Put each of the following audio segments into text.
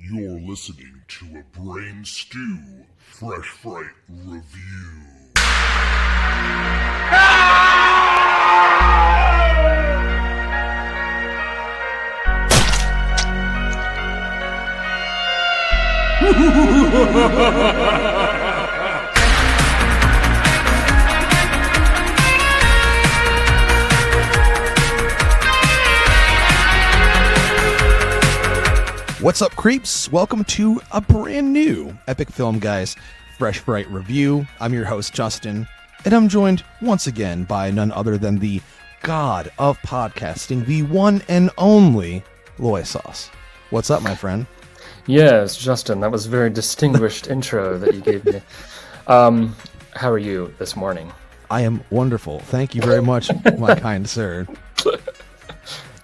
You're listening to a Brain Stew Fresh Fright Review. What's up, creeps? Welcome to a brand new Epic Film Guys Fresh Fright Review. I'm your host, Justin, and I'm joined once again by none other than the god of podcasting, the one and only LoySauce. What's up, my friend? Yes, Justin, that was a very distinguished intro that you gave me. How are you this morning? I am wonderful. Thank you very much, my kind sir.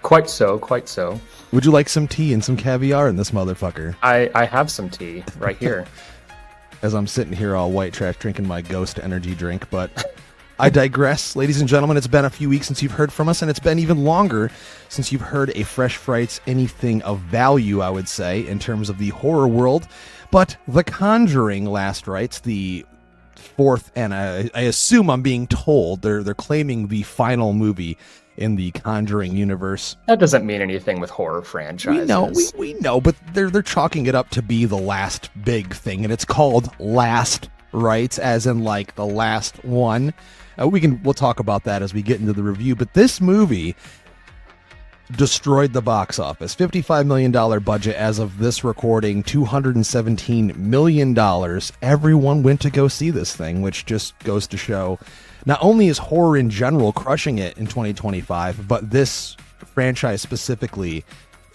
Quite so, quite so. Would you like some tea and some caviar in this motherfucker? I have some tea right here. As I'm sitting here all white trash drinking my Ghost energy drink, but I digress. Ladies and gentlemen, it's been a few weeks since you've heard from us, and it's been even longer since you've heard a Fresh Frights anything of value, I would say, in terms of the horror world. But The Conjuring Last Rites, the fourth, and I assume I'm being told, they're claiming the final movie in the Conjuring universe. That doesn't mean anything with horror franchises. We know, but they're chalking it up to be the last big thing, and it's called Last Rites, as in like the last one. We'll talk about that as we get into the review, but this movie destroyed the box office. $55 million budget as of this recording, $217 million. Everyone went to go see this thing, which just goes to show not only is horror in general crushing it in 2025, but this franchise specifically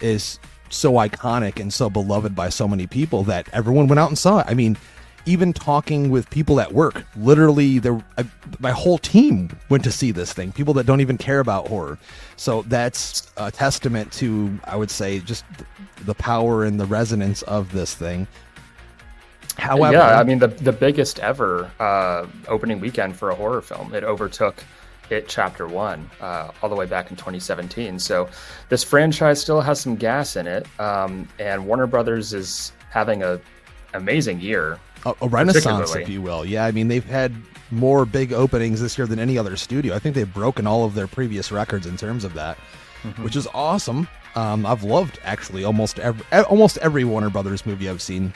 is so iconic and so beloved by so many people that everyone went out and saw it. I mean, even talking with people at work, literally my whole team went to see this thing, people that don't even care about horror. So that's a testament to, I would say, just the power and the resonance of this thing. However, yeah, I mean, the biggest ever opening weekend for a horror film. It overtook It Chapter 1 all the way back in 2017. So this franchise still has some gas in it, and Warner Brothers is having an amazing year. A renaissance, if you will. Yeah, I mean, they've had more big openings this year than any other studio. I think they've broken all of their previous records in terms of that, which is awesome. I've loved, actually, almost every Warner Brothers movie I've seen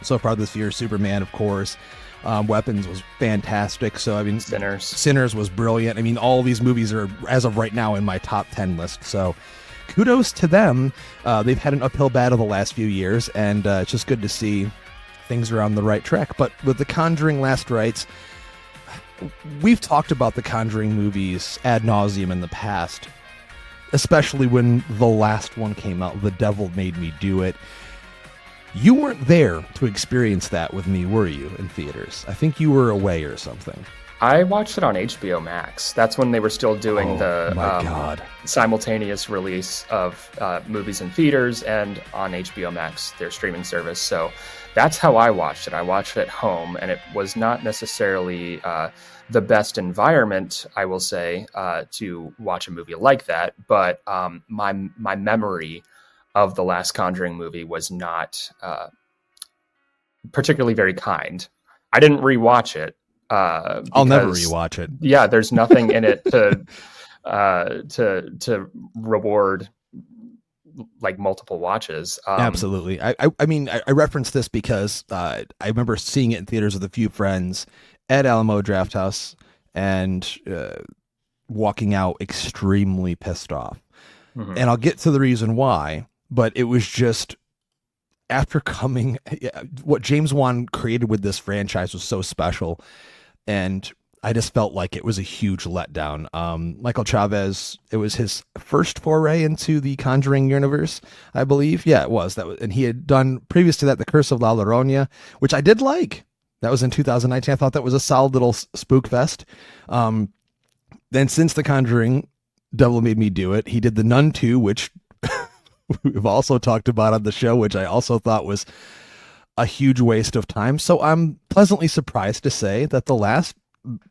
so far this year. Superman, of course. Weapons was fantastic. So, I mean, Sinners was brilliant. I mean, all these movies are, as of right now, in my top 10 list. So, kudos to them. They've had an uphill battle the last few years, and it's just good to see things are on the right track. But with The Conjuring Last Rites, we've talked about the Conjuring movies ad nauseum in the past, especially when the last one came out, The Devil Made Me Do It. You weren't there to experience that with me, were you, in theaters? I think you were away or something. I watched it on HBO Max. That's when they were still doing simultaneous release of movies in theaters and on HBO Max, their streaming service. So that's how I watched it. I watched it at home, and it was not necessarily the best environment, I will say, to watch a movie like that. But my memory of the last Conjuring movie was not particularly very kind. I didn't rewatch it. I'll never rewatch it. Yeah, there's nothing in it to reward like multiple watches. Absolutely. I mean, I reference this because I remember seeing it in theaters with a few friends at Alamo Drafthouse and walking out extremely pissed off. And I'll get to the reason why, but it was just after what James Wan created with this franchise was so special. And I just felt like it was a huge letdown. Michael Chavez, it was his first foray into the Conjuring universe, I believe. Yeah, it was. And he had done, previous to that, The Curse of La Llorona, which I did like. That was in 2019. I thought that was a solid little spook fest. Then since The Conjuring, Devil Made Me Do It, he did The Nun 2, which we've also talked about on the show, which I also thought was a huge waste of time. So I'm pleasantly surprised to say that the last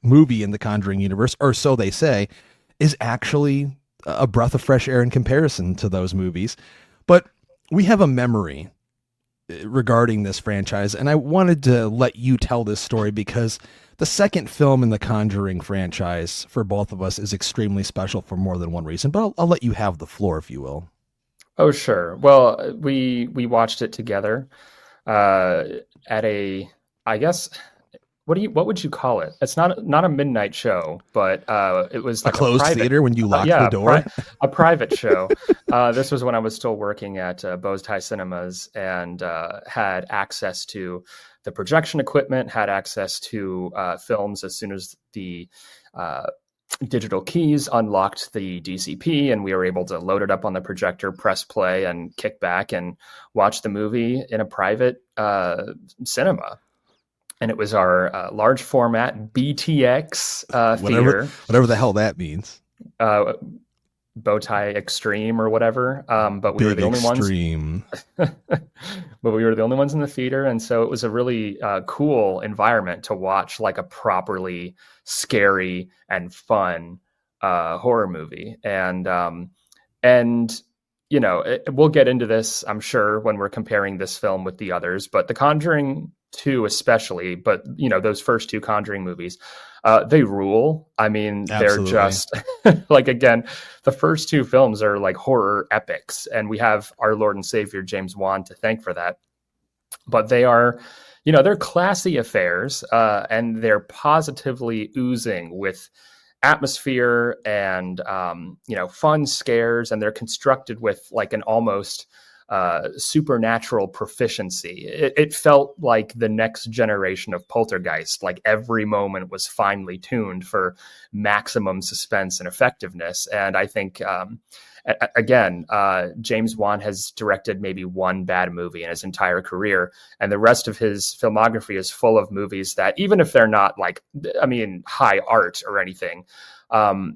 movie in the Conjuring universe, or so they say, is actually a breath of fresh air in comparison to those movies. But we have a memory regarding this franchise, and I wanted to let you tell this story because the second film in the Conjuring franchise for both of us is extremely special for more than one reason, but I'll let you have the floor, if you will. Oh, sure. Well, we watched it together at a, I guess, what would you call it? It's not a midnight show, but it was like a closed theater when you locked the door. A private show. This was when I was still working at Bose Thai Cinemas and had access to the projection equipment, had access to films as soon as the digital keys unlocked the DCP, and we were able to load it up on the projector, press play, and kick back and watch the movie in a private cinema. And it was our large format BTX theater. Whatever the hell that means. Bowtie Extreme or whatever. But we were the only ones. But we were the only ones in the theater. And so it was a really cool environment to watch like a properly scary and fun horror movie. And you know, we'll get into this, I'm sure, when we're comparing this film with the others, but The Conjuring 2 especially, but you know, those first two Conjuring movies, they rule. I mean, Absolutely. They're just like, again, the first two films are like horror epics, and we have our Lord and Savior James Wan to thank for that. But they are, you know, they're classy affairs, and they're positively oozing with atmosphere and you know, fun scares, and they're constructed with like an almost supernatural proficiency. It felt like the next generation of Poltergeist. Like every moment was finely tuned for maximum suspense and effectiveness. And I think again, James Wan has directed maybe one bad movie in his entire career, and the rest of his filmography is full of movies that, even if they're not like, I mean, high art or anything,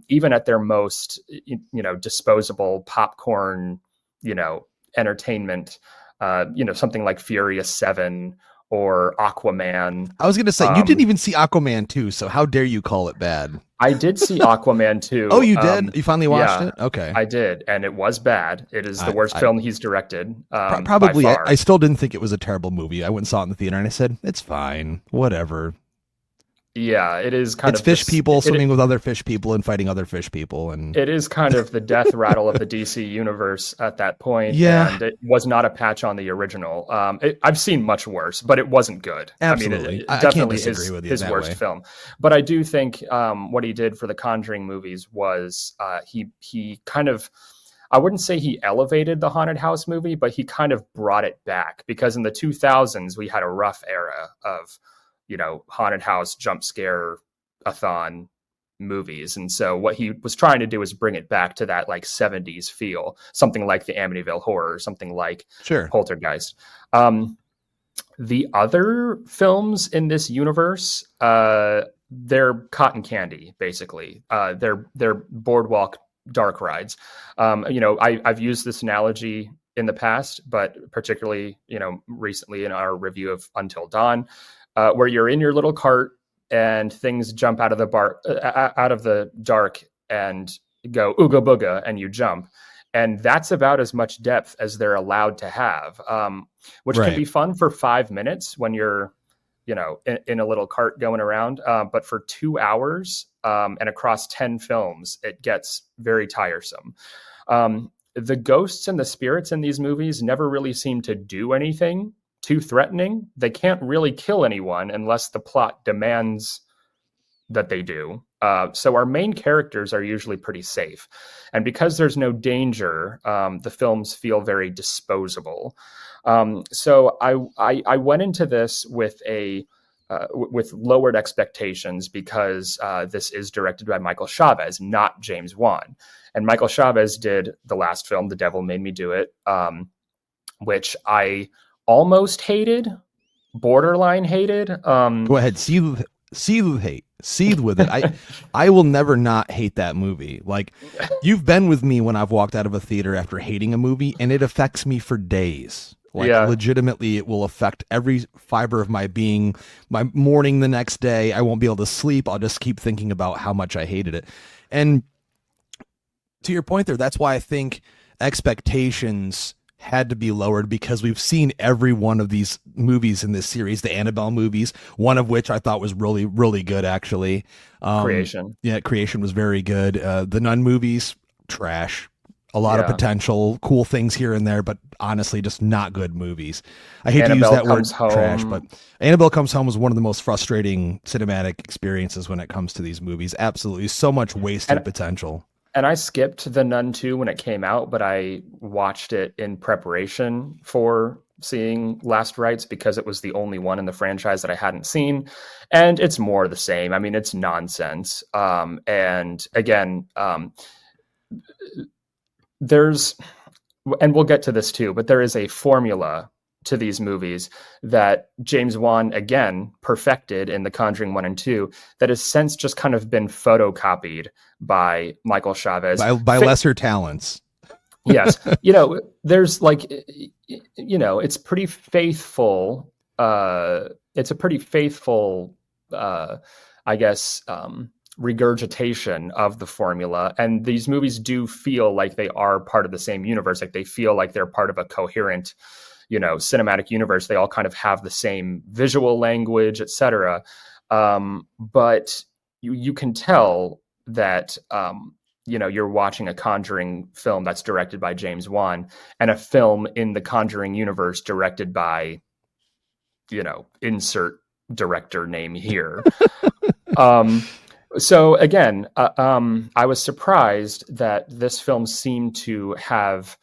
even at their most, you know, disposable popcorn, you know, entertainment, you know, something like Furious 7 or Aquaman. I was going to say, you didn't even see Aquaman 2, so how dare you call it bad? I did see Aquaman 2. Oh, you did? You finally watched it? Okay. I did, and it was bad. It is the worst film he's directed. Probably. I still didn't think it was a terrible movie. I went and saw it in the theater, and I said, it's fine. Whatever. Yeah, it is kind of fish people swimming with other fish people and fighting other fish people, and it is kind of the death rattle of the DC universe at that point. Yeah, and it was not a patch on the original. I've seen much worse, but it wasn't good. Absolutely, I mean, definitely his worst film. But I do think what he did for the Conjuring movies was he kind of, I wouldn't say he elevated the haunted house movie, but he kind of brought it back, because in the 2000s we had a rough era of, you know, haunted house jump scare-a-thon movies. And so what he was trying to do is bring it back to that like 70s feel, something like the Amityville Horror, something like Poltergeist. The other films in this universe, they're cotton candy, basically. They're boardwalk dark rides. You know, I've used this analogy in the past, but particularly, you know, recently in our review of Until Dawn, where you're in your little cart and things jump out of the dark and go ooga booga, and you jump. And that's about as much depth as they're allowed to have, which can be fun for 5 minutes when you're, you know, in a little cart going around. But for 2 hours and across 10 films, it gets very tiresome. The ghosts and the spirits in these movies never really seem to do anything too threatening. They can't really kill anyone unless the plot demands that they do. So our main characters are usually pretty safe. And because there's no danger, the films feel very disposable. So I went into this with with lowered expectations, because this is directed by Michael Chavez, not James Wan. And Michael Chavez did the last film, The Devil Made Me Do It, which I almost hated, borderline hated. Go ahead, seethe with it. I will never not hate that movie. Like, you've been with me when I've walked out of a theater after hating a movie, and it affects me for days. Like, legitimately, it will affect every fiber of my being. My morning the next day, I won't be able to sleep. I'll just keep thinking about how much I hated it. And to your point there, that's why I think expectations had to be lowered because we've seen every one of these movies in this series, the Annabelle movies, one of which I thought was really, really good, actually. Creation. Yeah, Creation was very good. The Nun movies, trash. A lot of potential, cool things here and there, but honestly, just not good movies. I hate Annabelle to use that word Comes trash, Home. but Annabelle Comes Home was one of the most frustrating cinematic experiences when it comes to these movies. Absolutely. So much wasted potential. And I skipped The Nun 2 when it came out, but I watched it in preparation for seeing Last Rites because it was the only one in the franchise that I hadn't seen. And it's more the same. I mean, it's nonsense. And again, there's, and we'll get to this too, but there is a formula to these movies that James Wan again perfected in The Conjuring 1 and 2 that has since just kind of been photocopied by Michael Chavez by lesser talents. Yes. There's like, it's pretty faithful. It's a pretty faithful, I guess, regurgitation of the formula. And these movies do feel like they are part of the same universe. Like they feel like they're part of a coherent, cinematic universe. They all kind of have the same visual language, etc. But you can tell that, you're watching a Conjuring film that's directed by James Wan and a film in the Conjuring universe directed by, insert director name here. So again, I was surprised that this film seemed to have,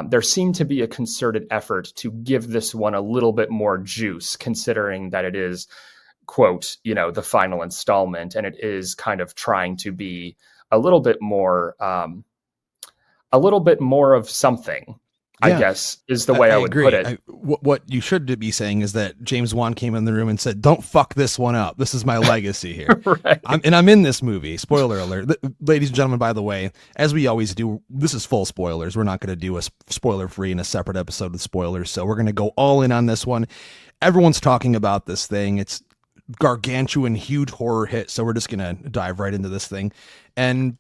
there seemed to be a concerted effort to give this one a little bit more juice, considering that it is, quote, the final installment, and it is kind of trying to be a little bit more of something. I guess is the way I would agree. put it. What you should be saying is that James Wan came in the room and said, "Don't fuck this one up. This is my legacy here." Right. I'm in this movie. Spoiler alert, ladies and gentlemen. By the way, as we always do, this is full spoilers. We're not going to do a spoiler free in a separate episode with spoilers. So we're going to go all in on this one. Everyone's talking about this thing. It's gargantuan, huge horror hit. So we're just going to dive right into this thing. And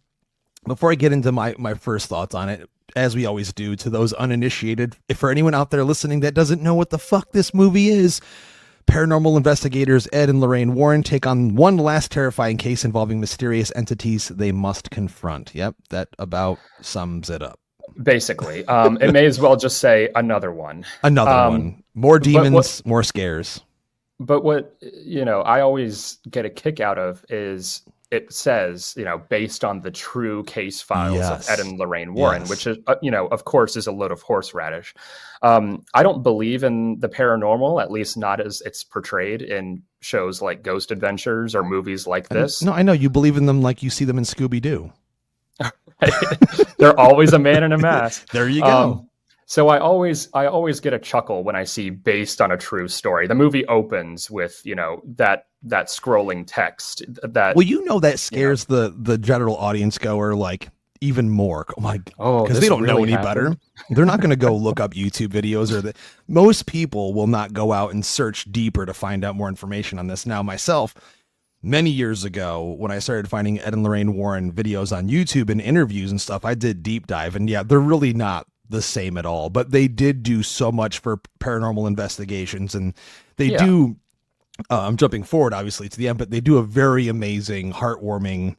before I get into my first thoughts on it, as we always do, to those uninitiated, if for anyone out there listening that doesn't know what the fuck this movie is, paranormal investigators Ed and Lorraine Warren take on one last terrifying case involving mysterious entities they must confront. Yep, that about sums it up. Basically, it may as well just say another one. Another one. More demons, more scares. But what, I always get a kick out of is it says, based on the true case files of Ed and Lorraine Warren, which is, of course, is a load of horseradish. I don't believe in the paranormal, at least not as it's portrayed in shows like Ghost Adventures or movies like this. No, I know you believe in them like you see them in Scooby-Doo. They're always a man in a mask. There you go. So I always get a chuckle when I see based on a true story. The movie opens with, that scrolling text that, well, that scares the general audience goer like even more. Oh my God. Because they don't know any better. They're not going to go look up YouTube videos most people will not go out and search deeper to find out more information on this. Now myself, many years ago, when I started finding Ed and Lorraine Warren videos on YouTube and interviews and stuff, I did deep dive, and they're really not the same at all, but they did do so much for paranormal investigations, and they do, I'm jumping forward obviously to the end, but they do a very amazing, heartwarming,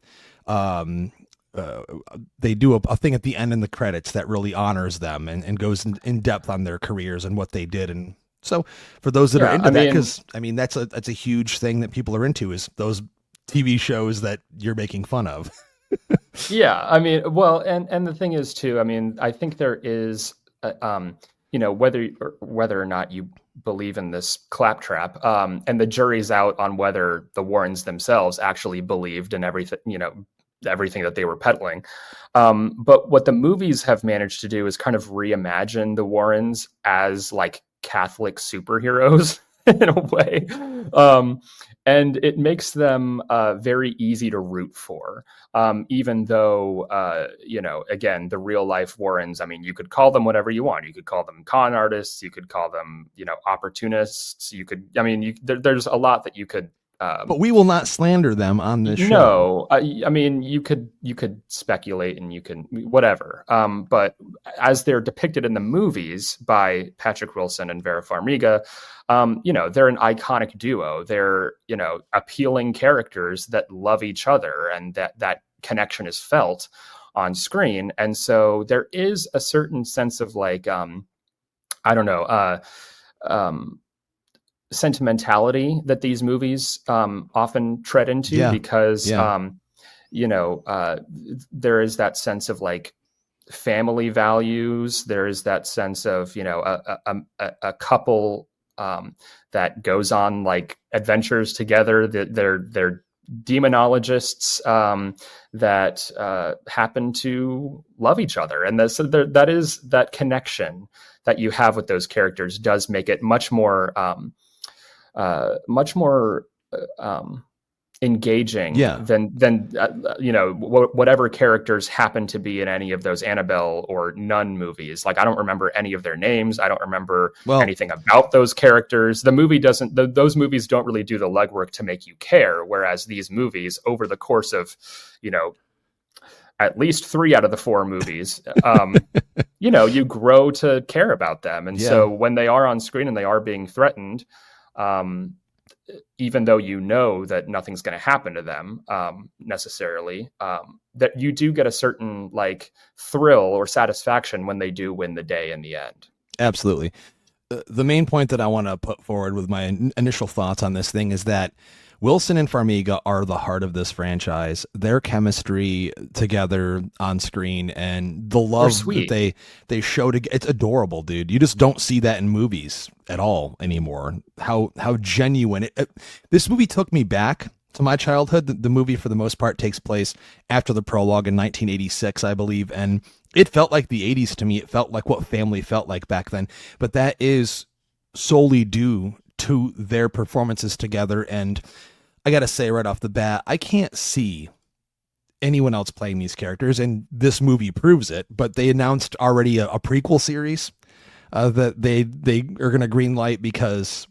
they do a thing at the end in the credits that really honors them and goes in depth on their careers and what they did. And so for those that are into that, because that's a huge thing that people are into, is those TV shows that you're making fun of. Yeah, and the thing is too, I think there is, whether or not you believe in this claptrap, and the jury's out on whether the Warrens themselves actually believed in everything, everything that they were peddling. But what the movies have managed to do is kind of reimagine the Warrens as like Catholic superheroes in a way. And it makes them very easy to root for, even though, again, the real life Warrens, you could call them whatever you want. You could call them con artists. You could call them, opportunists. You could, there's a lot that you could But we will not slander them on this show. No, I mean, you could speculate and you can whatever. But as they're depicted in the movies by Patrick Wilson and Vera Farmiga, they're an iconic duo. They're, appealing characters that love each other, and that connection is felt on screen. And so there is a certain sense of like, sentimentality that these movies often tread into, because there is that sense of like family values. There is that sense of a couple that goes on like adventures together. That they're demonologists that happen to love each other, and that is that connection that you have with those characters does make it much more engaging than whatever characters happen to be in any of those Annabelle or Nun movies. Like, I don't remember any of their names. I don't remember anything about those characters. The movie doesn't. Those movies don't really do the legwork to make you care. Whereas these movies, over the course of, at least 3 out of the 4 movies, you grow to care about them. And so when they are on screen and they are being threatened, even though that nothing's going to happen to them necessarily, that you do get a certain like thrill or satisfaction when they do win the day in the end. Absolutely. The main point that I want to put forward with my initial thoughts on this thing is that Wilson and Farmiga are the heart of this franchise. Their chemistry together on screen and the love that they show together, it's adorable, dude. You just don't see that in movies at all anymore. How genuine this movie took me back to my childhood. The movie, for the most part, takes place after the prologue in 1986, I believe, and it felt like the 80s to me. It felt like what family felt like back then. But that is solely due to their performances together. And I gotta say right off the bat, I can't see anyone else playing these characters, and this movie proves it. But they announced already a prequel series that they are going to greenlight because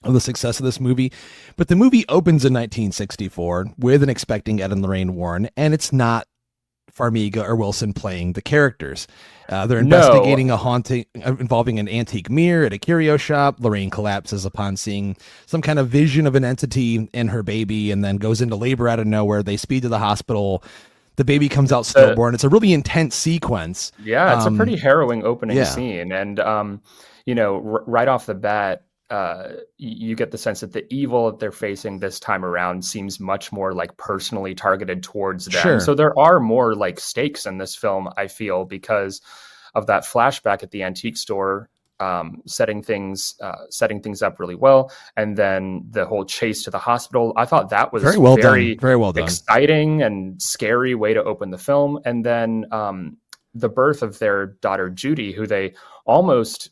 of the success of this movie. But the movie opens in 1964 with an expecting Ed and Lorraine Warren, and it's not Farmiga or Wilson playing the characters. They're investigating a haunting involving an antique mirror at a curio shop. Lorraine collapses upon seeing some kind of vision of an entity in her baby, and then goes into labor out of nowhere. They speed to the hospital. The baby comes out stillborn. It's a really intense sequence. Yeah, it's a pretty harrowing opening scene. And, right off the bat, you get the sense that the evil that they're facing this time around seems much more like personally targeted towards them. Sure. So there are more like stakes in this film, I feel, because of that flashback at the antique store, setting things up really well, and then the whole chase to the hospital. I thought that was very well done, exciting and scary way to open the film. And then the birth of their daughter Judy, who they almost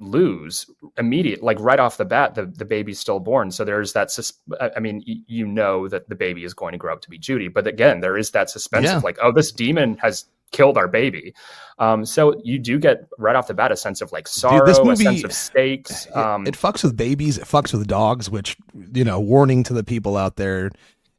lose immediate, like right off the bat. The baby's stillborn, so there's that that the baby is going to grow up to be Judy, but again, there is that suspense of like, oh, this demon has killed our baby. So you do get right off the bat a sense of like sorrow, this movie, a sense of stakes. It fucks with babies, it fucks with dogs, which, warning to the people out there,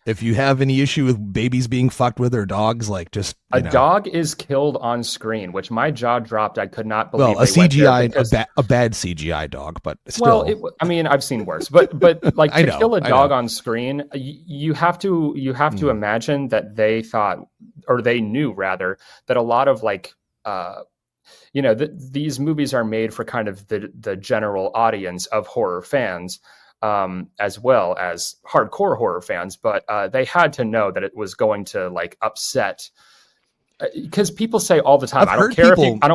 if you have any issue with babies being fucked with or dogs, like just a dog is killed on screen, which my jaw dropped. I could not believe. Well, a CGI, a bad CGI dog, but still. Well, I've seen worse. But like to kill a dog on screen, you have to imagine that they thought, or they knew rather, that a lot of like these movies are made for kind of the general audience of horror fans. As well as hardcore horror fans, but they had to know that it was going to like upset, because people say all the time, I don't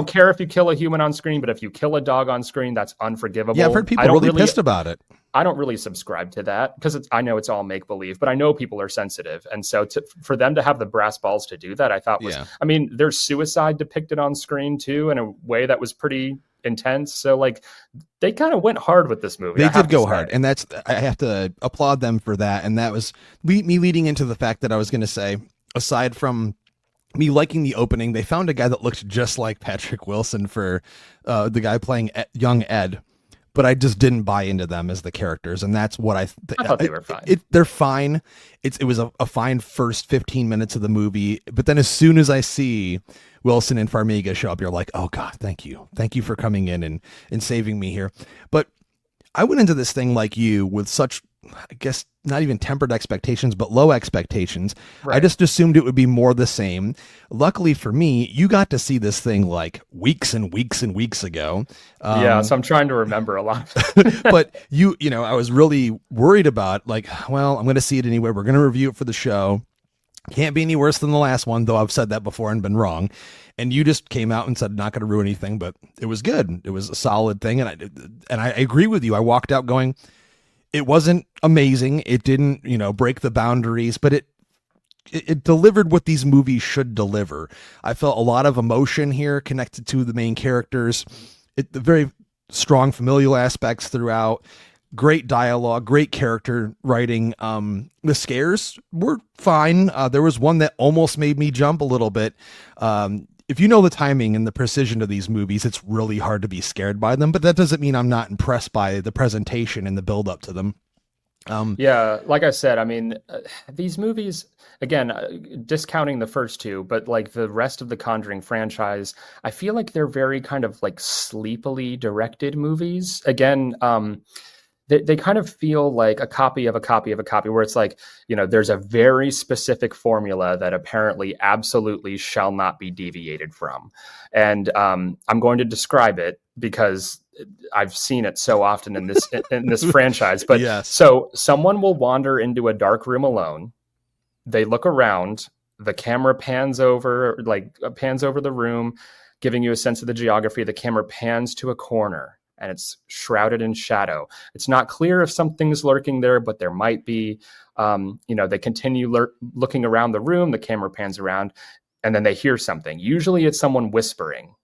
care if you kill a human on screen, but if you kill a dog on screen, that's unforgivable. Yeah, I've heard people really pissed about it. I don't really subscribe to that, because I know it's all make believe, but I know people are sensitive, and so for them to have the brass balls to do that, I thought was. I mean, there's suicide depicted on screen too in a way that was pretty intense. So like they kind of went hard with this movie. They did go hard, and I have to applaud them for that. And that was me leading into the fact that I was going to say, aside from me liking the opening, they found a guy that looked just like Patrick Wilson for the guy playing young Ed. but I just didn't buy into them as the characters, and that's what I thought they were fine. They're fine. It was a fine first 15 minutes of the movie, but then as soon as I see Wilson and Farmiga show up, you're like, oh God, thank you for coming in and saving me here. But I went into this thing like you with such, I guess, not even tempered expectations, but low expectations. Right. I just assumed it would be more the same. Luckily for me, you got to see this thing like weeks and weeks and weeks ago. Yeah, so I'm trying to remember a lot. But I was really worried about like, well, I'm going to see it anyway. We're going to review it for the show. Can't be any worse than the last one, though I've said that before and been wrong. And you just came out and said not going to ruin anything, but it was good. It was a solid thing, and I agree with you. I walked out going, it wasn't amazing. It didn't, break the boundaries, but it delivered what these movies should deliver. I felt a lot of emotion here connected to the main characters. The very strong familial aspects throughout. Great dialogue, great character writing. The scares were fine. There was one that almost made me jump a little bit. If you know the timing and the precision of these movies, it's really hard to be scared by them, but that doesn't mean I'm not impressed by the presentation and the build up to them. Yeah, like I said, I mean, these movies, again, discounting the first two, but like the rest of the Conjuring franchise, I feel like they're very kind of like sleepily directed movies. Again, they kind of feel like a copy of a copy of a copy, where it's like, there's a very specific formula that apparently absolutely shall not be deviated from. And I'm going to describe it because I've seen it so often in this franchise. But yes. So someone will wander into a dark room alone. They look around, the camera pans over the room, giving you a sense of the geography. The camera pans to a corner, and it's shrouded in shadow. It's not clear if something's lurking there, but there might be. They continue looking around the room. The camera pans around, and then they hear something. Usually it's someone whispering.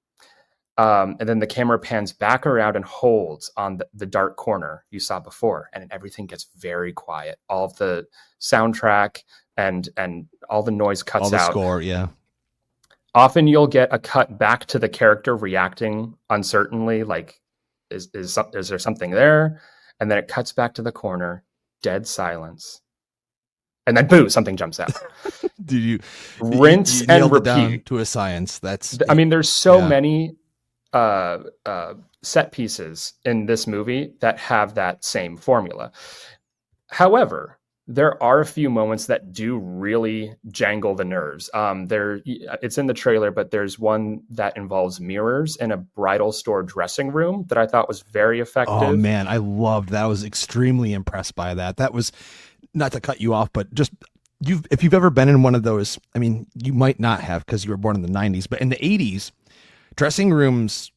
And then the camera pans back around and holds on the dark corner you saw before, and everything gets very quiet. All of the soundtrack and all the noise cuts out. All the score, yeah. Often you'll get a cut back to the character reacting uncertainly, like, is there something there? And then it cuts back to the corner, dead silence. And then, boo, something jumps out. Did you rinse you and nailed repeat? It down to a science. There's so many set pieces in this movie that have that same formula. However, there are a few moments that do really jangle the nerves. It's in the trailer, but there's one that involves mirrors in a bridal store dressing room that I thought was very effective. Oh man, I loved that. I was extremely impressed by that. That was, not to cut you off, but just if you've ever been in one of those, I mean, you might not have because you were born in the 90s, but in the 80s, dressing rooms,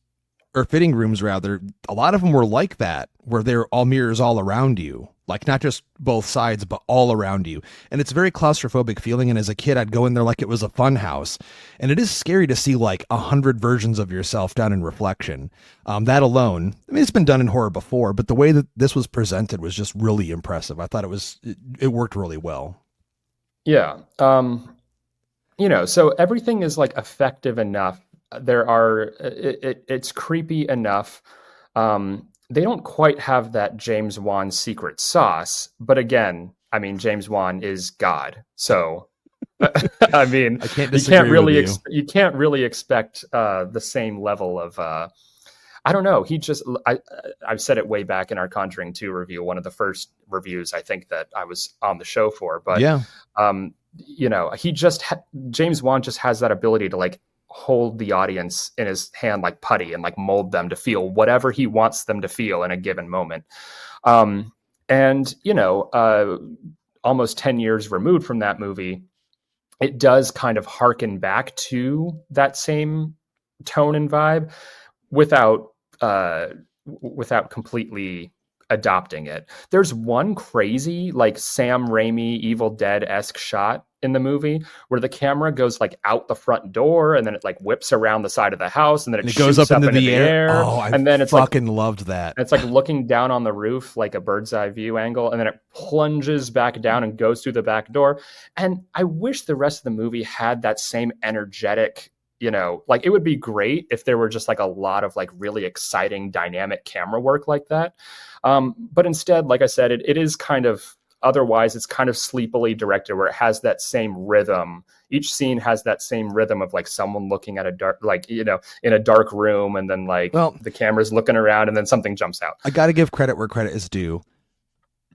or fitting rooms rather, a lot of them were like that, where they're all mirrors all around you. Like not just both sides, but all around you. And it's a very claustrophobic feeling. And as a kid, I'd go in there like it was a fun house. And it is scary to see like 100 versions of yourself down in reflection. That alone, I mean, it's been done in horror before, but the way that this was presented was just really impressive. I thought it worked really well. Yeah. So everything is like effective enough. It's creepy enough. They don't quite have that James Wan secret sauce, but again, I mean, James Wan is God, so I mean, I can't disagree with you. You can't really expect the same level of. I don't know. I've said it way back in our Conjuring 2 review, one of the first reviews I think that I was on the show for, but yeah, James Wan just has that ability to like hold the audience in his hand like putty and like mold them to feel whatever he wants them to feel in a given moment. Almost 10 years removed from that movie, it does kind of harken back to that same tone and vibe without completely adopting it. There's one crazy like Sam Raimi Evil Dead-esque shot in the movie where the camera goes like out the front door and then it like whips around the side of the house and then it goes up into the air. Oh, and then it's fucking loved that. It's like looking down on the roof like a bird's eye view angle, and then it plunges back down and goes through the back door. And I wish the rest of the movie had that same energetic, like it would be great if there were just like a lot of like really exciting dynamic camera work like that. But instead, like I said, it is kind of, otherwise it's kind of sleepily directed, where it has that same rhythm. Each scene has that same rhythm of like someone looking at a dark, like, in a dark room, and then like the camera's looking around, and then something jumps out. I got to give credit where credit is due.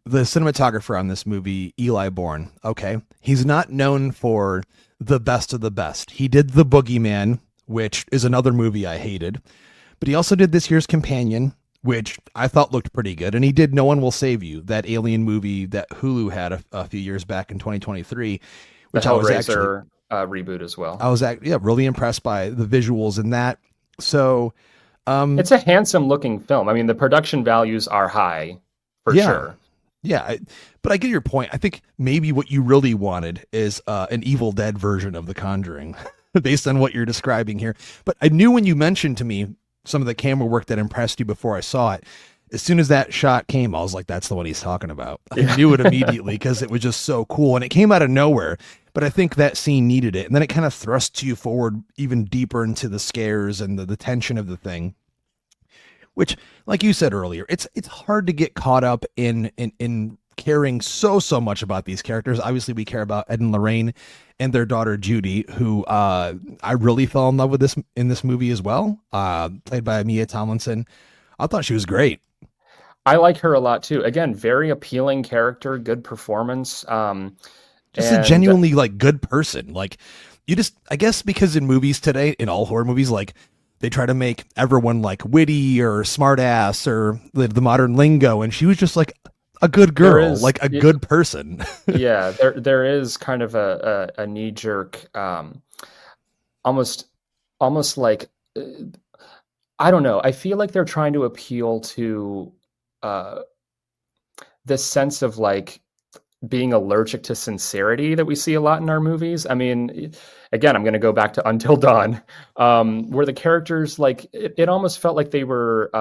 The cinematographer on this movie, Eli Bourne, okay, he's not known for the best of the best. He did The Boogeyman, which is another movie I hated, but he also did this year's Companion, which I thought looked pretty good. And he did No One Will Save You, that alien movie that Hulu had a few years back in 2023, which I was actually reboot as well. I was really impressed by the visuals in that. So it's a handsome looking film. I mean, the production values are high for sure. Yeah, but I get your point. I think maybe what you really wanted is an Evil Dead version of The Conjuring, based on what you're describing here. But I knew when you mentioned to me some of the camera work that impressed you before I saw it, as soon as that shot came, I was like, that's the one he's talking about. I knew it immediately because it was just so cool. And it came out of nowhere. But I think that scene needed it. And then it kind of thrusts you forward even deeper into the scares and the tension of the thing. Which, like you said earlier, it's hard to get caught up in caring so much about these characters. Obviously, we care about Ed and Lorraine and their daughter Judy, who I really fell in love with in this movie as well, played by Mia Tomlinson. I thought she was great. I like her a lot too. Again, very appealing character, good performance. Just a genuinely like good person. Like I guess because in movies today, in all horror movies, like they try to make everyone like witty or smart ass or the modern lingo. And she was just like a good girl, like a good person. Yeah, there is kind of a knee jerk, almost like, I don't know. I feel like they're trying to appeal to this sense of like being allergic to sincerity that we see a lot in our movies. I mean, again, I'm going to go back to Until Dawn, where the characters, like, it almost felt like they were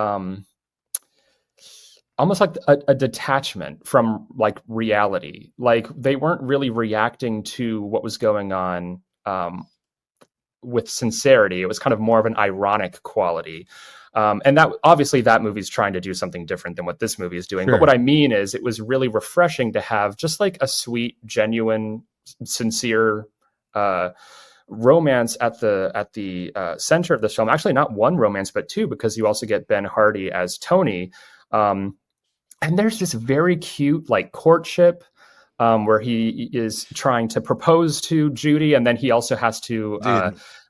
almost like a detachment from like reality. Like they weren't really reacting to what was going on with sincerity. It was kind of more of an ironic quality. And that obviously that movie's trying to do something different than what this movie is doing. Sure. But what I mean is it was really refreshing to have just like a sweet, genuine, sincere romance at the center of the film. Actually, not one romance, but two, because you also get Ben Hardy as Tony. And there's this very cute like courtship where he is trying to propose to Judy, and then he also has to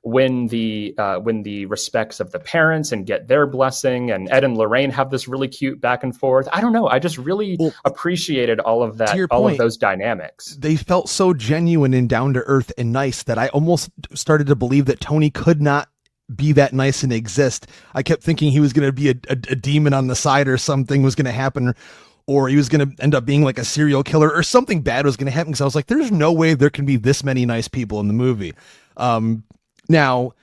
win the respects of the parents and get their blessing. And Ed and Lorraine have this really cute back and forth. I don't know. I just really appreciated all of that, all of those dynamics. They felt so genuine and down to earth and nice that I almost started to believe that Tony could not be that nice and exist. I kept thinking he was going to be a demon on the side, or something was going to happen, or he was going to end up being like a serial killer, or something bad was going to happen. Because I was like, there's no way there can be this many nice people in the movie. Now,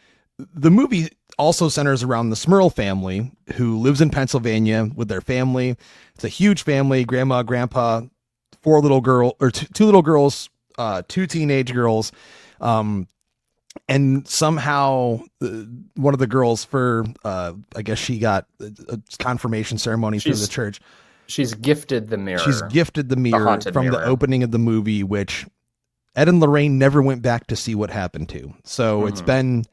the movie also centers around the Smurl family, who lives in Pennsylvania with their family. It's a huge family: grandma, grandpa, two little girls, two teenage girls. And somehow one of the girls, for I guess she got a confirmation ceremony through the church. She's gifted the mirror. She's gifted the mirror from the opening of the movie, which Ed and Lorraine never went back to see what happened to. So it's been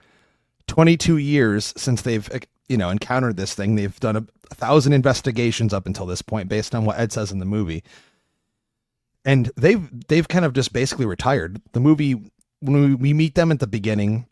22 years since they've encountered this thing. They've done 1,000 investigations up until this point, based on what Ed says in the movie. And they've kind of just basically retired. The movie, when we meet them at the beginning,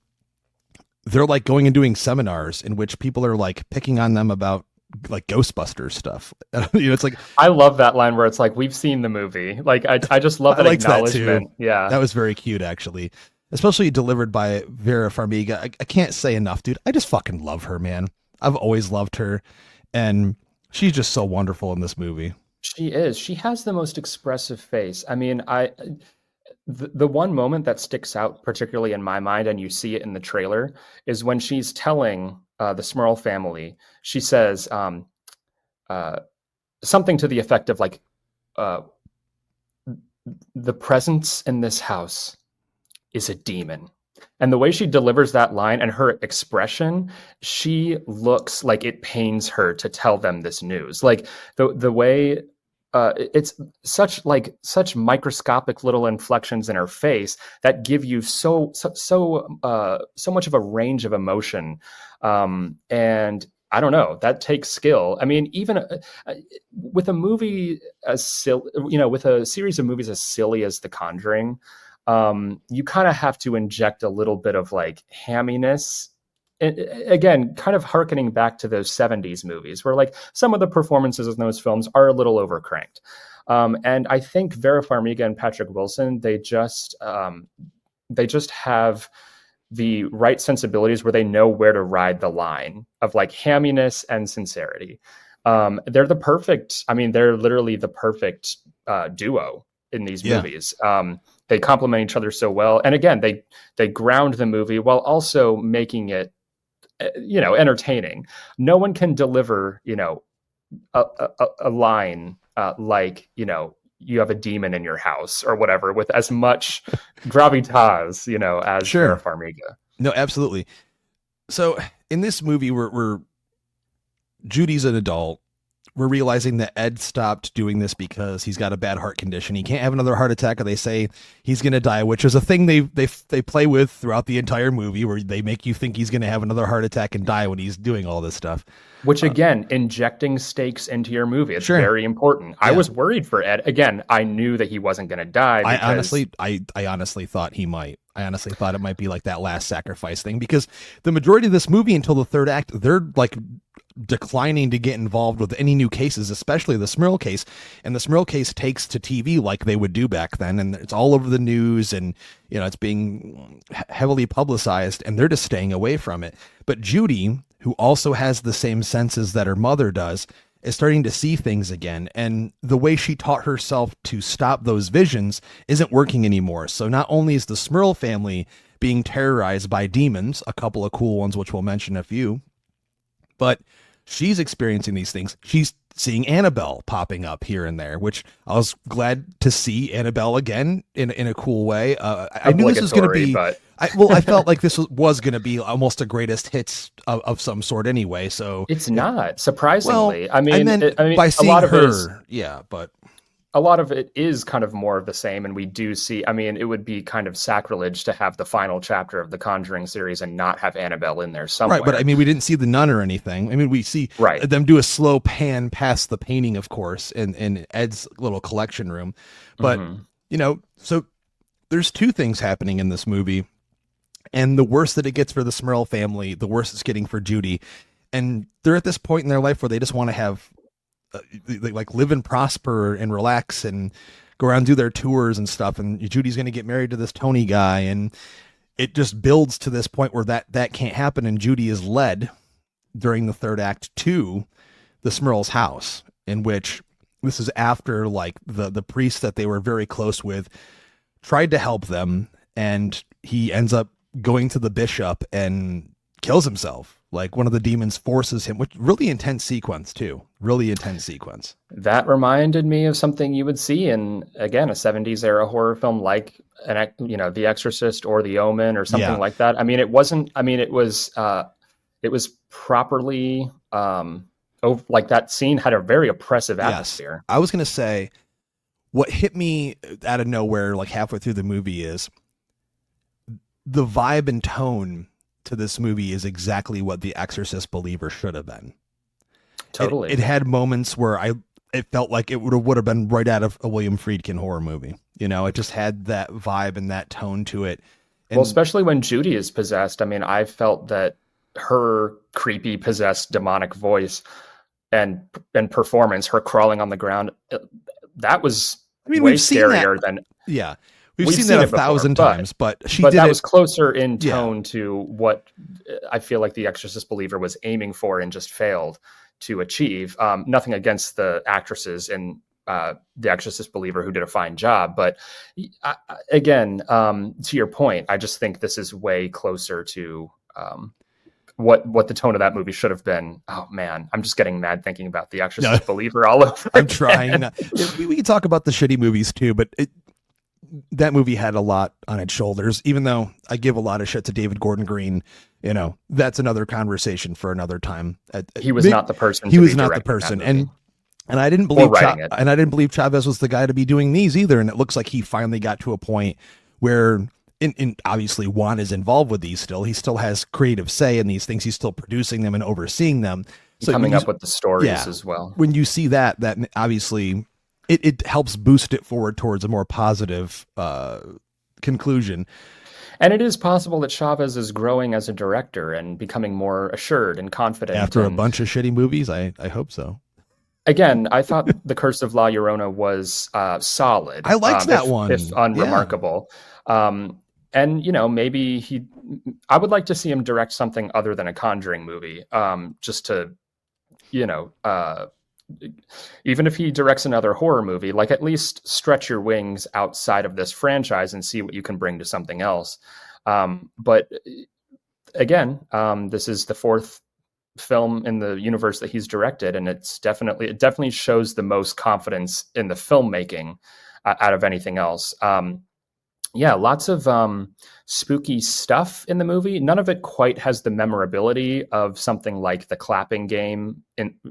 they're like going and doing seminars in which people are like picking on them about like Ghostbusters stuff. It's like, I love that line where it's like, we've seen the movie. Like, I just love that acknowledgement. That yeah. That was very cute, actually, especially delivered by Vera Farmiga. I can't say enough, dude. I just fucking love her, man. I've always loved her. And she's just so wonderful in this movie. She is. She has the most expressive face. I mean, the one moment that sticks out particularly in my mind, and you see it in the trailer, is when she's telling the Smurl family, she says something to the effect of like, the presence in this house is a demon. And the way she delivers that line and her expression, she looks like it pains her to tell them this news. Like the way it's such microscopic little inflections in her face that give you so much of a range of emotion. And I don't know, that takes skill. I mean, even with a movie as silly, with a series of movies as silly as The Conjuring, you kind of have to inject a little bit of like hamminess. Again, kind of hearkening back to those 70s movies where like some of the performances in those films are a little overcranked. And I think Vera Farmiga and Patrick Wilson, they just have the right sensibilities where they know where to ride the line of like hamminess and sincerity. They're literally the perfect duo in these movies. They complement each other so well. And again, they ground the movie while also making it, entertaining. No one can deliver, a line like, you have a demon in your house or whatever with as much gravitas, as Vera Farmiga. No, absolutely. So in this movie, we're Judy's an adult. We're realizing that Ed stopped doing this because he's got a bad heart condition. He can't have another heart attack, or they say he's going to die, which is a thing they play with throughout the entire movie, where they make you think he's going to have another heart attack and die when he's doing all this stuff. Which again, injecting stakes into your movie. It's very important. Yeah. I was worried for Ed. Again, I knew that he wasn't going to die. I honestly thought he might. I honestly thought it might be like that last sacrifice thing, because the majority of this movie until the third act, they're like declining to get involved with any new cases, especially the Smurl case. And the Smurl case takes to TV like they would do back then. And it's all over the news, and, it's being heavily publicized, and they're just staying away from it. But Judy, who also has the same senses that her mother does, is starting to see things again. And the way she taught herself to stop those visions isn't working anymore. So not only is the Smurl family being terrorized by demons, a couple of cool ones, which we'll mention a few, but she's experiencing these things. She's seeing Annabelle popping up here and there, which I was glad to see Annabelle again in a cool way. I knew this was going to be, I felt like this was going to be almost a greatest hits of some sort anyway. So it's not, surprisingly. Well, I mean, by seeing a lot of her, but a lot of it is kind of more of the same. And we do see, it would be kind of sacrilege to have the final chapter of the Conjuring series and not have Annabelle in there somewhere. Right, but we didn't see the nun or anything. We see them do a slow pan past the painting, of course, in Ed's little collection room. But, so there's two things happening in this movie. And the worse that it gets for the Smurl family, the worse it's getting for Judy. And they're at this point in their life where they just want to have like live and prosper and relax and go around and do their tours and stuff. And Judy's going to get married to this Tony guy, and it just builds to this point where that can't happen. And Judy is led during the third act to the Smurl's house, in which this is after like the priest that they were very close with tried to help them, and he ends up going to the bishop and kills himself. Like one of the demons forces him, which really intense sequence too. Really intense sequence. That reminded me of something you would see in, again, a 70s era horror film like The Exorcist or The Omen or something like that. It was properly, like that scene had a very oppressive atmosphere. Yes. I was going to say, what hit me out of nowhere, like halfway through the movie, is the vibe and tone to this movie is exactly what The Exorcist Believer should have been. Totally. It had moments where it felt like it would have been right out of a William Friedkin horror movie. It just had that vibe and that tone to it. And, well, especially when Judy is possessed. I felt that her creepy, possessed, demonic voice and performance, her crawling on the ground, that was way scarier than... Yeah. We've seen that 1,000 times, but that was closer in tone to what I feel like The Exorcist Believer was aiming for and just failed to achieve. Nothing against the actresses in The Exorcist Believer who did a fine job, but again, to your point, I just think this is way closer to what the tone of that movie should have been. Oh man, I'm just getting mad thinking about The Exorcist Believer all over. I'm trying. We can talk about the shitty movies too, but that movie had a lot on its shoulders, even though I give a lot of shit to David Gordon Green. That's another conversation for another time. He was not the person. He was not the person. And I didn't believe Chavez was the guy to be doing these either. And it looks like he finally got to a point where obviously Juan is involved with these still. He still has creative say in these things. He's still producing them and overseeing them. So coming up with the stories as well. When you see that obviously it helps boost it forward towards a more positive conclusion. And it is possible that Chavez is growing as a director and becoming more assured and confident. After a bunch of shitty movies, I hope so. Again, I thought The Curse of La Llorona was solid. I liked that one. If unremarkable. Yeah. And, maybe I would like to see him direct something other than a Conjuring movie, just to, even if he directs another horror movie, like at least stretch your wings outside of this franchise and see what you can bring to something else. But again, this is the fourth film in the universe that he's directed, and it definitely shows the most confidence in the filmmaking out of anything else. Lots of spooky stuff in the movie. None of it quite has the memorability of something like The Clapping Game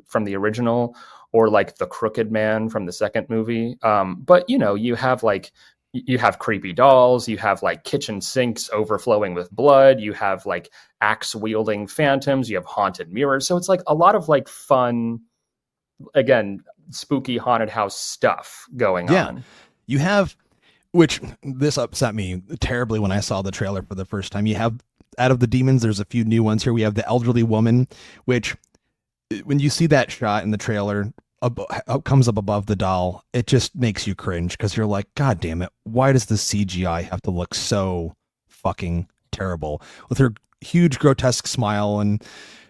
from the original, or like The Crooked Man from the second movie. But you have creepy dolls, you have like kitchen sinks overflowing with blood, you have like axe wielding phantoms, you have haunted mirrors. So it's like a lot of like fun, again, spooky haunted house stuff going on. You have, which this upset me terribly when I saw the trailer for the first time. You have, out of the demons, there's a few new ones here. We have the elderly woman, which when you see that shot in the trailer, comes up above the doll, it just makes you cringe, because you're like, God damn it, why does the CGI have to look so fucking terrible with her huge grotesque smile? And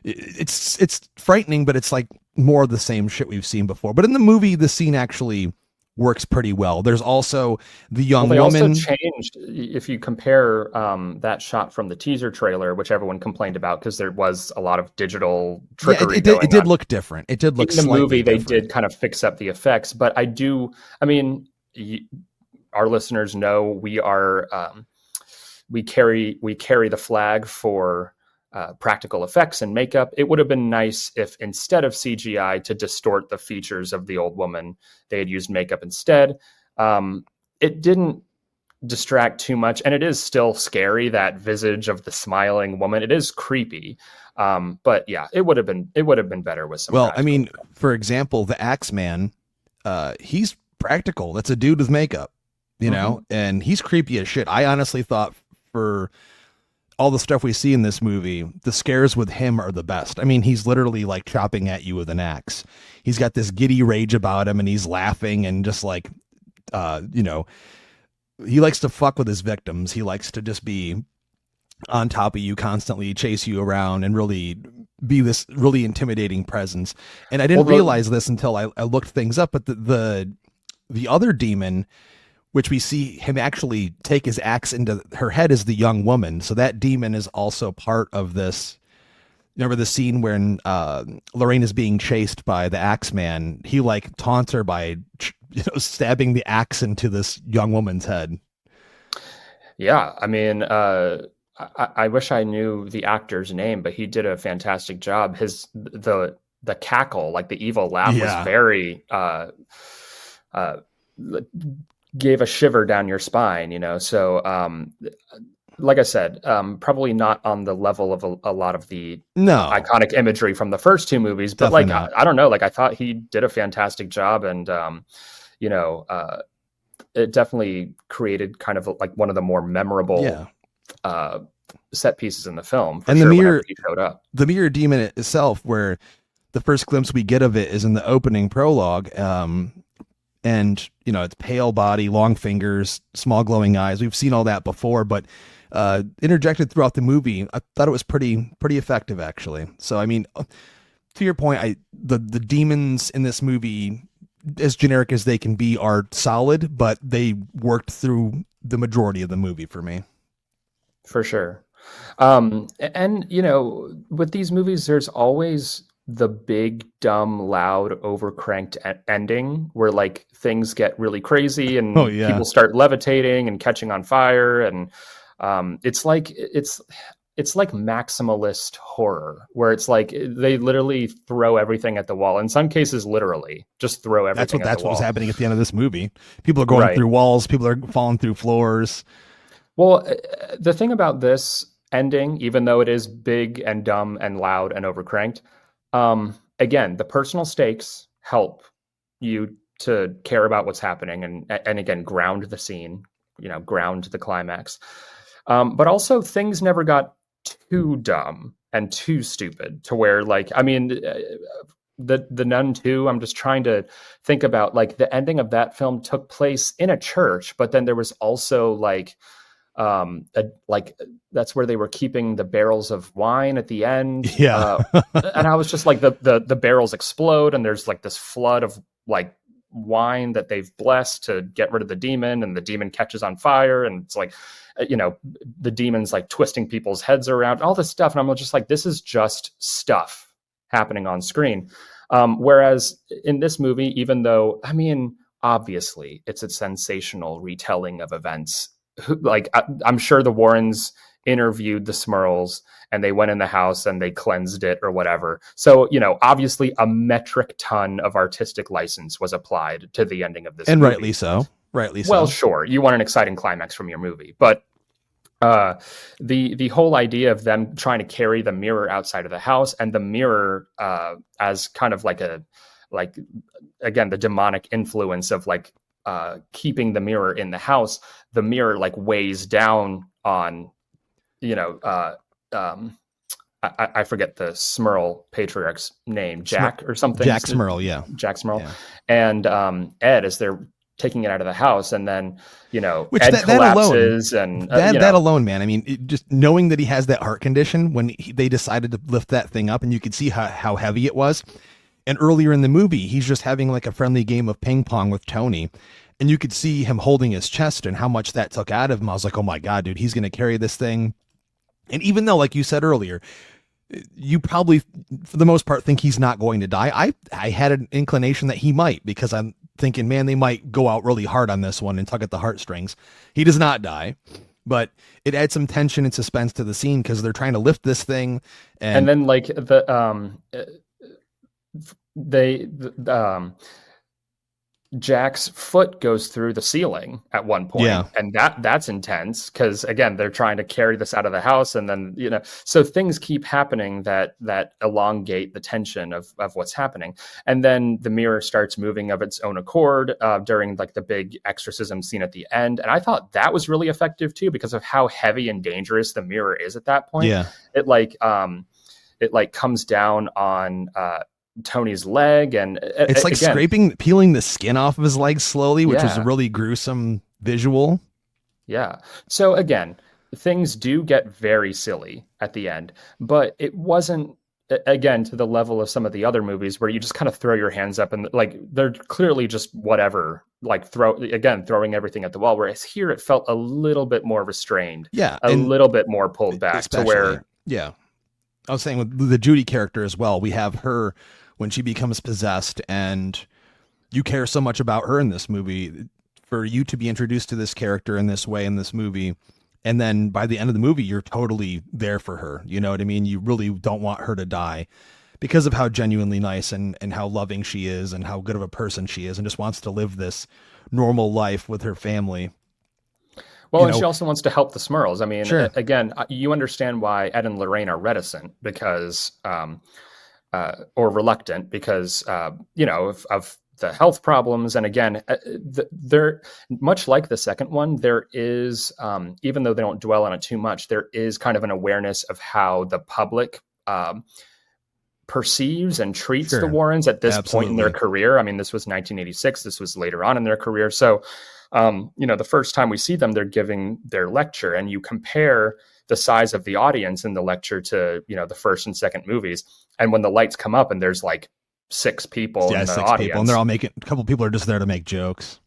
it's frightening, but it's like more of the same shit we've seen before. But in the movie, the scene actually works pretty well. There's also the young woman. They also changed, if you compare that shot from the teaser trailer, which everyone complained about because there was a lot of digital trickery. It did look different. It did look in the movie. Different. They did kind of fix up the effects, but our listeners know we carry the flag for practical effects and makeup. It would have been nice if instead of CGI to distort the features of the old woman, they had used makeup instead. It didn't distract too much, and it is still scary, that visage of the smiling woman. It is creepy. But yeah, it would have been better with some. Well, for example, the Axeman, he's practical. That's a dude with makeup, and he's creepy as shit. I honestly thought, for all the stuff we see in this movie, the scares with him are the best. He's literally like chopping at you with an axe. He's got this giddy rage about him, and he's laughing and just like, he likes to fuck with his victims. He likes to just be on top of you constantly, chase you around, and really be this really intimidating presence. And I didn't realize this until I looked things up, but the other demon, which we see him actually take his axe into her head, is the young woman. So that demon is also part of this. Remember the scene when Lorraine is being chased by the Axeman? He like taunts her by stabbing the axe into this young woman's head. Yeah, I wish I knew the actor's name, but he did a fantastic job. The cackle, like the evil laugh, was very gave a shiver down your spine, so like I said, probably not on the level of a lot of the iconic imagery from the first two movies, but definitely like I don't know, like I thought he did a fantastic job, and it definitely created kind of like one of the more memorable set pieces in the film. And the mirror demon itself, where the first glimpse we get of it is in the opening prologue. And it's pale body, long fingers, small glowing eyes. We've seen all that before, but interjected throughout the movie, I thought it was pretty effective, actually. So, to your point, the demons in this movie, as generic as they can be, are solid, but they worked through the majority of the movie for me. For sure. And with these movies, there's always the big, dumb, loud, overcranked ending where like things get really crazy and Oh, yeah. people start levitating and catching on fire, and it's like maximalist horror where it's like they literally throw everything at the wall. In some cases, literally just throw everything. That's what was happening at the end of this movie. People are going through walls. People are falling through floors. Well, the thing about this ending, even though it is big and dumb and loud and overcranked, again, the personal stakes help you to care about what's happening and again, ground the scene, ground the climax. But also things never got too dumb and too stupid to where, like, I mean, the Nun 2, I'm just trying to think about, like, the ending of that film took place in a church, but then there was also like that's where they were keeping the barrels of wine at the end. Yeah. And I was just like, the barrels explode and there's like this flood of like wine that they've blessed to get rid of the demon, and the demon catches on fire, and it's like, the demon's like twisting people's heads around, all this stuff, and I'm just like, this is just stuff happening on screen. Whereas in this movie, even though, I mean, obviously it's a sensational retelling of events, like I'm sure the Warrens interviewed the Smurls and they went in the house and they cleansed it or whatever. So, obviously a metric ton of artistic license was applied to the ending of this and movie. Rightly so. Well, sure, you want an exciting climax from your movie, but the whole idea of them trying to carry the mirror outside of the house, and the mirror as kind of like again, the demonic influence of like keeping the mirror in the house, the mirror like weighs down on, I forget the Smurl patriarch's name, Jack or something. Jack Smurl, yeah. Jack Smurl. Yeah. And Ed, as they're taking it out of the house, and then which Ed collapses, and that alone, man. I mean, just knowing that he has that heart condition when they decided to lift that thing up, and you could see how heavy it was. And earlier in the movie, he's just having like a friendly game of ping pong with Tony, and you could see him holding his chest and how much that took out of him. I was like, oh my God, dude, he's going to carry this thing. And even though, like you said earlier, you probably, for the most part, think he's not going to die. I had an inclination that he might, because I'm thinking, man, they might go out really hard on this one and tug at the heartstrings. He does not die, but it adds some tension and suspense to the scene because they're trying to lift this thing. And then like Jack's foot goes through the ceiling at one point, and that's intense because again, they're trying to carry this out of the house, and then so things keep happening that elongate the tension of what's happening, and then the mirror starts moving of its own accord during like the big exorcism scene at the end, and I thought that was really effective too because of how heavy and dangerous the mirror is at that point. It comes down on Tony's leg, and it's like again, peeling the skin off of his leg slowly, which is a really gruesome visual. So again, things do get very silly at the end, but it wasn't, again, to the level of some of the other movies where you just kind of throw your hands up and like they're clearly just whatever, like throwing everything at the wall, whereas here it felt a little bit more restrained, a little bit more pulled back to where I was saying with the Judy character as well, we have her when she becomes possessed, and you care so much about her in this movie, for you to be introduced to this character in this way in this movie. And then by the end of the movie, you're totally there for her. You know what I mean? You really don't want her to die because of how genuinely nice and how loving she is and how good of a person she is, and just wants to live this normal life with her family. Well, and she also wants to help the Smurls. I mean, again, you understand why Ed and Lorraine are reticent because, or reluctant because, of the health problems. And again, they're much like the second one. There is, even though they don't dwell on it too much, there is kind of an awareness of how the public perceives and treats the Warrens at this point in their career. I mean, this was 1986. This was later on in their career. So, the first time we see them, they're giving their lecture, and you compare the size of the audience in the lecture to, the first and second movies. And when the lights come up and there's like 6 people in the audience, people, and they're all a couple people are just there to make jokes.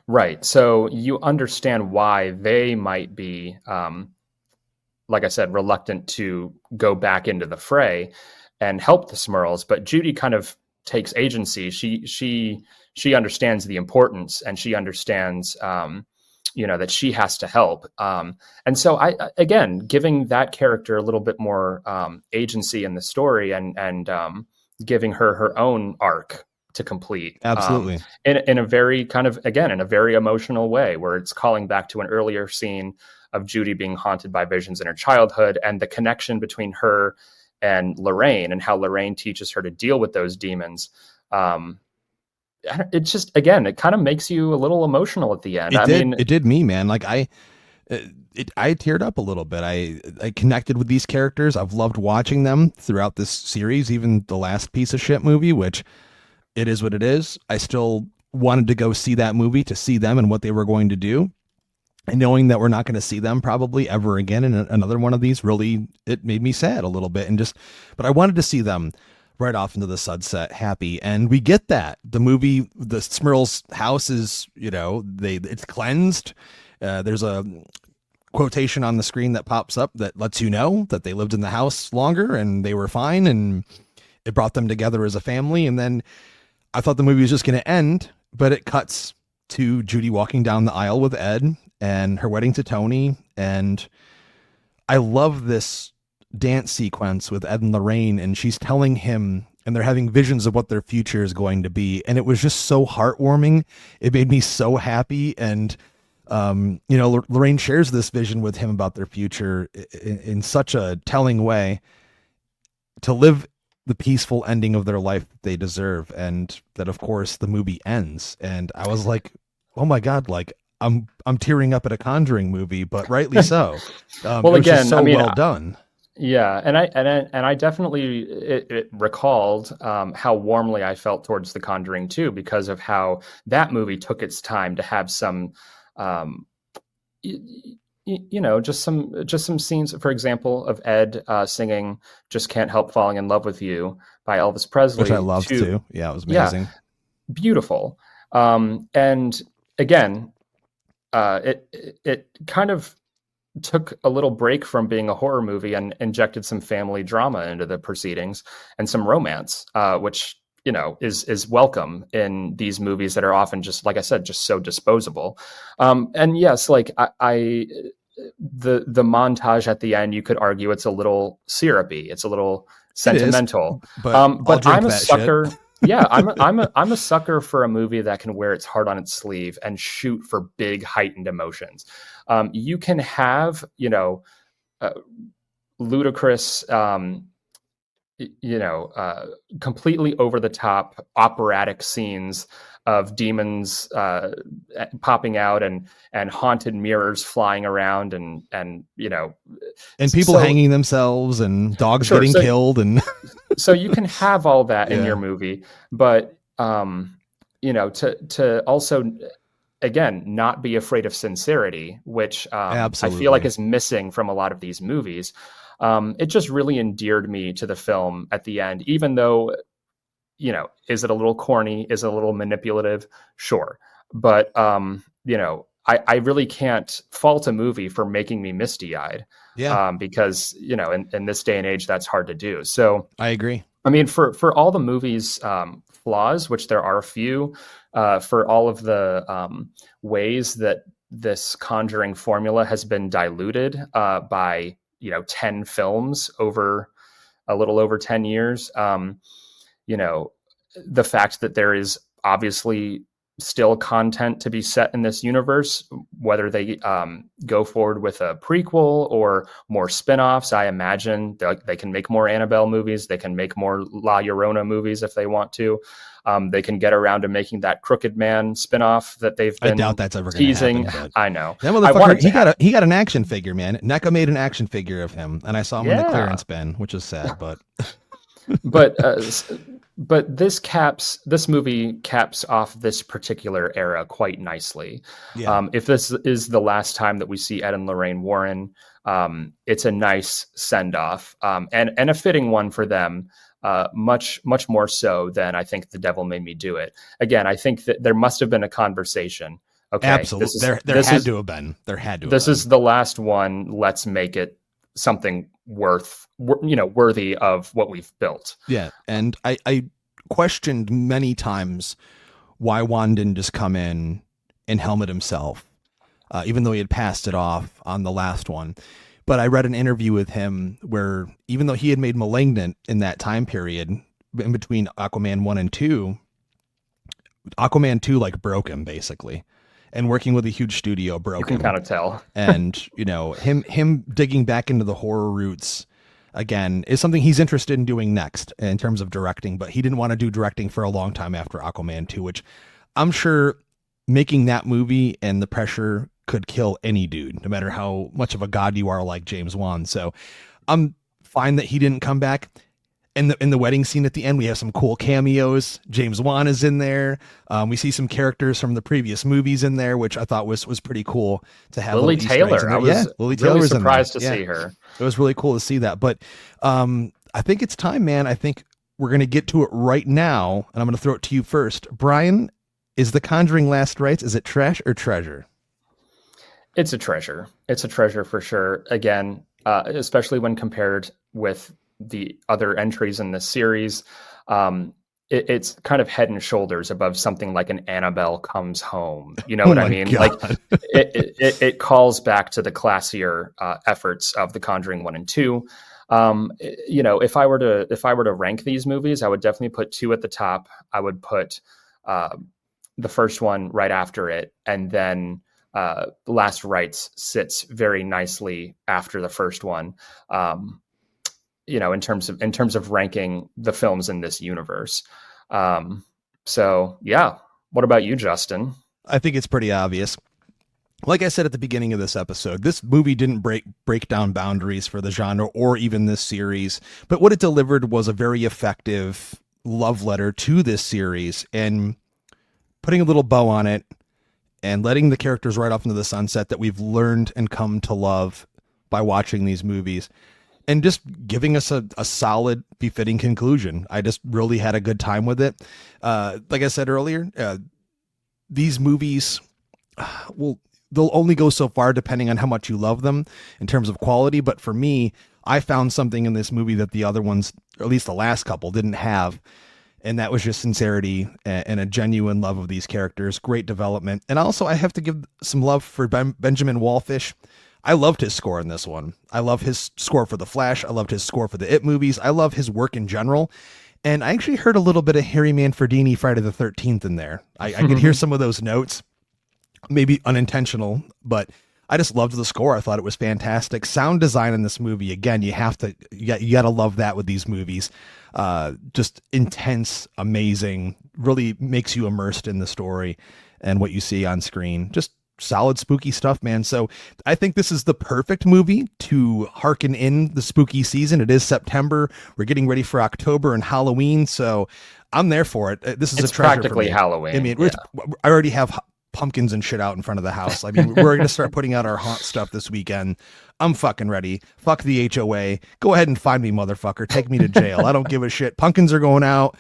Right. So you understand why they might be, like I said, reluctant to go back into the fray. and help the Smurls, but Judy kind of takes agency. She understands the importance, and she understands, that she has to help. And so again, giving that character a little bit more agency in the story, and giving her own arc to complete. Absolutely. In a very kind of, again, in a very emotional way, where it's calling back to an earlier scene of Judy being haunted by visions in her childhood, and the connection between her and Lorraine, and how Lorraine teaches her to deal with those demons. It just, again, it kind of makes you a little emotional at the end. It did me, man. Like I teared up a little bit. I connected with these characters. I've loved watching them throughout this series, even the last piece of shit movie, which it is what it is. I still wanted to go see that movie to see them and what they were going to do. And knowing that we're not going to see them probably ever again in another one of these, really, it made me sad a little bit. But I wanted to see them right off into the sunset, happy. And we get that. The movie, the Smurls' house is, it's cleansed. There's a quotation on the screen that pops up that lets you know that they lived in the house longer and they were fine, and it brought them together as a family. And then I thought the movie was just going to end, but it cuts to Judy walking down the aisle with Ed and her wedding to Tony. And I love this dance sequence with Ed and Lorraine, and she's telling him, and they're having visions of what their future is going to be. And it was just so heartwarming. It made me so happy. And, Lorraine shares this vision with him about their future in such a telling way, to live the peaceful ending of their life that they deserve. And that, of course, the movie ends. And I was like, oh my God, like I'm tearing up at a Conjuring movie, but rightly so. Well, again, well done. Yeah, and I definitely it recalled how warmly I felt towards The Conjuring 2, because of how that movie took its time to have some, just some scenes, for example, of Ed singing "Just Can't Help Falling in Love with You" by Elvis Presley, which I loved too. Yeah, it was amazing. Yeah, beautiful. And again, it kind of took a little break from being a horror movie and injected some family drama into the proceedings and some romance, which, is welcome in these movies that are often just, like I said, just so disposable. And yes, like the montage at the end, you could argue it's a little syrupy. It's a little sentimental, but I'm a sucker. Yeah, I'm a sucker for a movie that can wear its heart on its sleeve and shoot for big heightened emotions. You can have, ludicrous, completely over the top operatic scenes of demons popping out and haunted mirrors flying around and people hanging themselves and dogs getting killed, and so you can have all that in your movie, but to also, again, not be afraid of sincerity, which I feel like is missing from a lot of these movies. It just really endeared me to the film at the end, even though, is it a little corny? Is it a little manipulative? Sure. But, I really can't fault a movie for making me misty-eyed. Yeah. Because, in this day and age, that's hard to do. So I agree. I mean, for all the movie's flaws, which there are a few, for all of the ways that this Conjuring formula has been diluted by 10 films over a little over 10 years, the fact that there is obviously still content to be set in this universe, whether they go forward with a prequel or more spin-offs. I imagine they can make more Annabelle movies. They can make more La Llorona movies if they want to. They can get around to making that Crooked Man spin-off that they've been I doubt that's ever teasing. Happen, I know. That motherfucker, he got an action figure, man. NECA made an action figure of him, and I saw him in the clearance bin, which is sad, but But this movie caps off this particular era quite nicely. Yeah. If this is the last time that we see Ed and Lorraine Warren, it's a nice send-off, and a fitting one for them, much more so than I think The Devil Made Me Do It. Again, I think that there must have been a conversation. Okay, absolutely. There had to have been. This is the last one. Let's make it something worthy of what we've built. Yeah. And I questioned many times why Juan didn't just come in and helmet himself, even though he had passed it off on the last one. But I read an interview with him where even though he had made Malignant in that time period in between Aquaman 1 and 2, Aquaman 2 like broke him basically. And working with a huge studio broke him. You can kind of tell. And, him digging back into the horror roots again is something he's interested in doing next in terms of directing, but he didn't want to do directing for a long time after Aquaman 2, which I'm sure making that movie and the pressure could kill any dude, no matter how much of a god you are like James Wan. So I'm fine that he didn't come back. In the wedding scene at the end, we have some cool cameos. James Wan is in there. We see some characters from the previous movies in there, which I thought was pretty cool to have. Lily Taylor. I was Lily really Taylor's surprised to see her. It was really cool to see that. But I think it's time, man. I think we're going to get to it right now, and I'm going to throw it to you first. Brian, is The Conjuring Last Rites, is it trash or treasure? It's a treasure. It's a treasure for sure. Again, especially when compared with the other entries in this series, it's kind of head and shoulders above something like an Annabelle Comes Home. You know what I mean? God. Like it calls back to the classier efforts of The Conjuring 1 and 2. If I were to rank these movies, I would definitely put 2 at the top. I would put the first one right after it, and then Last Rites sits very nicely after the first one. In terms of ranking the films in this universe. So yeah. What about you, Justin? I think it's pretty obvious. Like I said at the beginning of this episode, this movie didn't break down boundaries for the genre or even this series, but what it delivered was a very effective love letter to this series and putting a little bow on it and letting the characters ride off into the sunset that we've learned and come to love by watching these movies. And just giving us a solid, befitting conclusion. I just really had a good time with it. Like I said earlier, these movies, they'll only go so far depending on how much you love them in terms of quality. But for me, I found something in this movie that the other ones, or at least the last couple, didn't have. And that was just sincerity and a genuine love of these characters. Great development. And also, I have to give some love for Benjamin Wallfish. I loved his score in this one. I love his score for The Flash. I loved his score for the It movies. I love his work in general. And I actually heard a little bit of Harry Manfredini Friday the 13th in there. I could hear some of those notes, maybe unintentional, but I just loved the score. I thought it was fantastic. Sound design in this movie, again, you got to love that with these movies. Just intense, amazing, really makes you immersed in the story and what you see on screen. Just solid spooky stuff, man. So I think this is the perfect movie to hearken in the spooky season. It is September. We're getting ready for October and Halloween. So I'm there for it. This is it's a treasure practically for me. Halloween. I mean, I already have pumpkins and shit out in front of the house. I mean, we're going to start putting out our haunt stuff this weekend. I'm fucking ready. Fuck the HOA. Go ahead and find me, motherfucker. Take me to jail. I don't give a shit. Pumpkins are going out.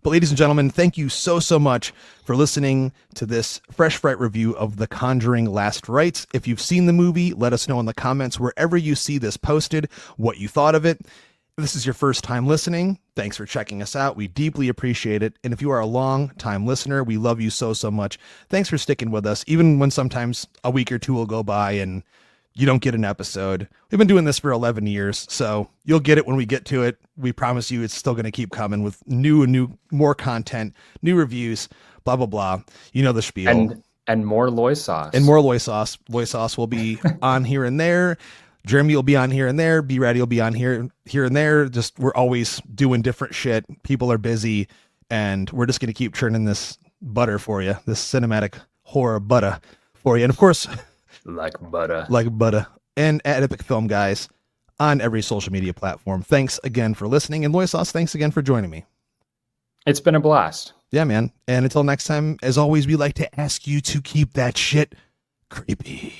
But ladies and gentlemen, thank you so much for listening to this Fresh Fright review of The Conjuring Last Rites. If you've seen the movie, let us know in the comments wherever you see this posted what you thought of it. If this is your first time listening, thanks for checking us out. We deeply appreciate it. And if you are a long time listener, we love you so much. Thanks for sticking with us, even when sometimes a week or two will go by and you don't get an episode. We've been doing this for 11 years, so you'll get it when we get to it. We promise you it's still going to keep coming with more content, new reviews, blah, blah, blah. You know the spiel. And more LoySauce. And more LoySauce. LoySauce will be on here and there. Jeremy will be on here and there. B Ready will be on here and there. Just, we're always doing different shit. People are busy, and we're just going to keep churning this butter for you, this cinematic horror butter for you. And of course, like butter. And at Epic Film Guys on every social media platform. Thanks again for listening. And LoySauce, thanks again for joining me. It's been a blast. Yeah, man. And until next time, as always, we like to ask you to keep that shit creepy.